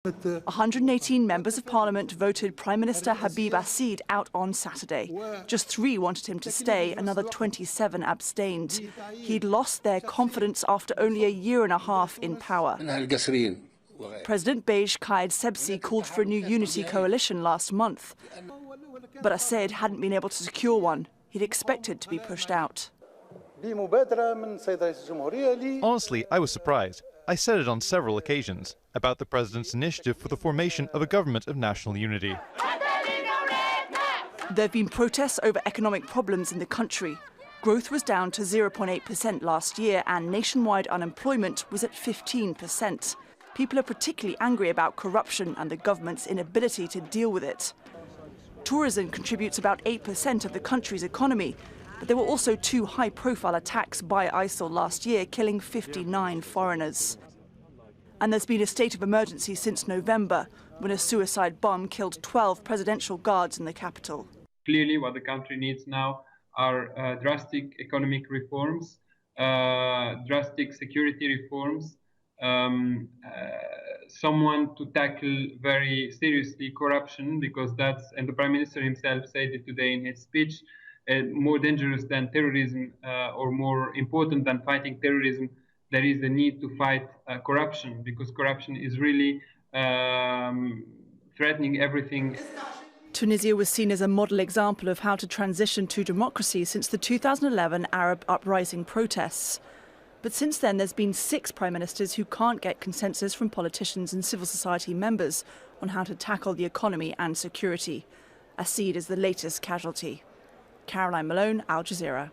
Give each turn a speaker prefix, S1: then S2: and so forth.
S1: 118 members of parliament voted Prime Minister Habib Essid out on Saturday. Just 3 wanted him to stay, another 27 abstained. He'd lost their confidence after only a year and a half in power. President Beij Qaid Sebsi called for a new unity coalition last month, but Essid hadn't been able to secure one. He'd expected to be pushed out.
S2: Honestly, I was surprised. I said it on several occasions about the president's initiative for the formation of a government of national unity.
S1: There have been protests over economic problems in the country. Growth was down to 0.8% last year and nationwide unemployment was at 15%. People are particularly angry about corruption and the government's inability to deal with it. Tourism contributes about 8% of the country's economy, but there were also 2 high-profile attacks by ISIL last year, killing 59 foreigners. And there's been a state of emergency since November, when a suicide bomb killed 12 presidential guards in the capital.
S3: Clearly, what the country needs now are drastic economic reforms, drastic security reforms, someone to tackle very seriously corruption, because that's, and the Prime Minister himself said it today in his speech, more dangerous than terrorism or more important than fighting terrorism, there is the need to fight corruption, because corruption is really threatening everything.
S1: Tunisia was seen as a model example of how to transition to democracy since the 2011 Arab uprising protests. But since then, there's been 6 prime ministers who can't get consensus from politicians and civil society members on how to tackle the economy and security. Essid is the latest casualty. Caroline Malone, Al Jazeera.